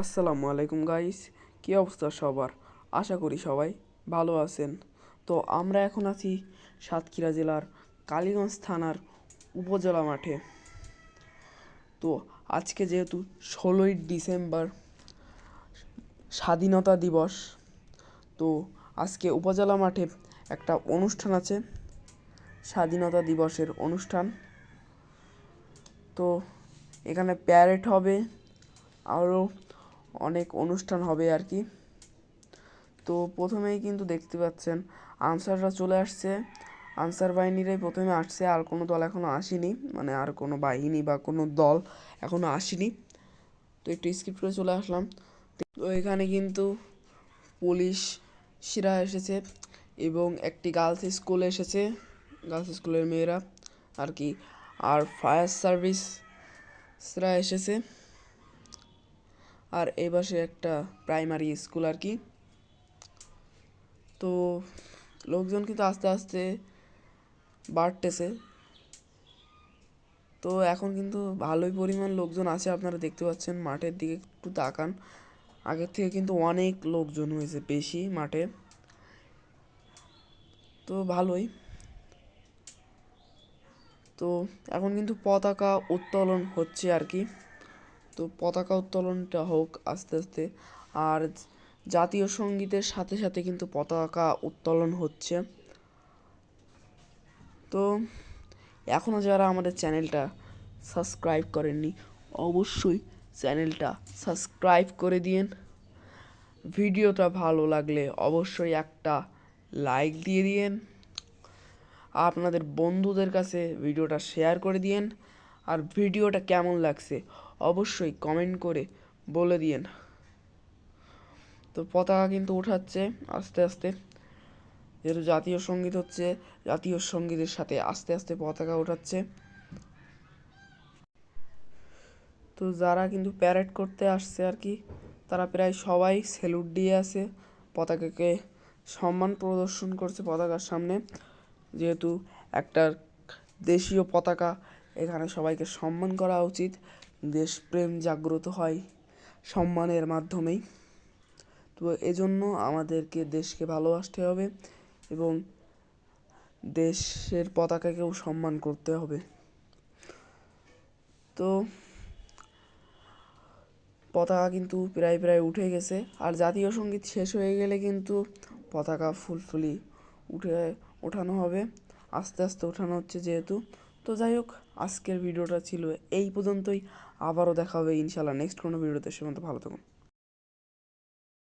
আসসালামু আলাইকুম গাইস, কী অবস্থা সবার? আশা করি সবাই ভালো আছেন। তো আমরা এখন আছি সাতক্ষীরা জেলার কালীগঞ্জ থানার উপজেলা মাঠে। তো আজকে যেহেতু 16ই ডিসেম্বর স্বাধীনতা দিবস, তো আজকে উপজেলা মাঠে একটা অনুষ্ঠান আছে, স্বাধীনতা দিবসের অনুষ্ঠান। তো এখানে প্যারেড হবে, আরও অনেক অনুষ্ঠান হবে আর কি। তো প্রথমেই কিন্তু দেখতে পাচ্ছেন আনসাররা চলে আসছে। আনসার বাহিনীরাই প্রথমে আসছে, আর কোনো দল এখনও আসেনি, মানে আর কোনো বাহিনী বা কোনো দল এখনও আসেনি। তো একটু স্কিপ করে চলে আসলাম। তো এখানে কিন্তু পুলিশরা এসেছে এবং একটি গার্লস স্কুল এসেছে, গার্লস স্কুলের মেয়েরা আর কি, আর ফায়ার সার্ভিসরা এসেছে, আর এই পাশে একটা প্রাইমারি স্কুল আর কি। তো লোকজন কিন্তু আস্তে আস্তে বাড়তেছে। তো এখন কিন্তু ভালোই পরিমাণ লোকজন আছে, আপনারা দেখতে পাচ্ছেন। মাঠের দিকে একটু তাকান, আগের থেকে কিন্তু অনেক লোকজন হয়েছে বেশি মাঠে। তো ভালোই। তো এখন কিন্তু পতাকা উত্তোলন হচ্ছে আর কি। তো পতাকা উত্তোলনটা হোক আস্তে আস্তে, আর জাতীয় সঙ্গীতের সাথে সাথে কিন্তু পতাকা উত্তোলন হচ্ছে। তো এখনও যারা আমাদের চ্যানেলটা সাবস্ক্রাইব করেননি, অবশ্যই চ্যানেলটা সাবস্ক্রাইব করে দিন। ভিডিওটা ভালো লাগলে অবশ্যই একটা লাইক দিয়ে দিন, আপনাদের বন্ধুদের কাছে ভিডিওটা শেয়ার করে দিন, আর ভিডিওটা কেমন লাগছে অবশ্যই কমেন্ট করে বলে দিন। তো পতাকা কিন্তু ওঠাচ্ছে আস্তে আস্তে, যেহেতু জাতীয় সঙ্গীত হচ্ছে, জাতীয় সঙ্গীতের সাথে আস্তে আস্তে পতাকা ওঠাচ্ছে। তো যারা কিন্তু প্যারেড করতে আসছে আর কি, তারা প্রায় সবাই স্যালুট দিয়ে আছে, পতাকাকে সম্মান প্রদর্শন করছে পতাকার সামনে। যেহেতু একটা দেশীয় পতাকা, এখানে সবাইকে সম্মান করা উচিত। দেশপ্রেম জাগ্রত হয় সম্মানের মাধ্যমেই। তো এজন্য আমাদেরকে দেশকে ভালোবাসতে হবে এবং দেশের পতাকাকেও সম্মান করতে হবে। তো পতাকা কিন্তু প্রায় প্রায় উঠে গেছে, আর জাতীয় সঙ্গীত শেষ হয়ে গেলে কিন্তু পতাকা ফুলফুলি ওঠানো হবে, আস্তে আস্তে ওঠানো হচ্ছে যেহেতু। তো যাই হোক, আজকের ভিডিওটা ছিল এই পর্যন্তই। আবারও দেখা হবে ইনশাল্লাহ নেক্সট কোনো ভিডিওতে। সে মতো ভালো থাকুন।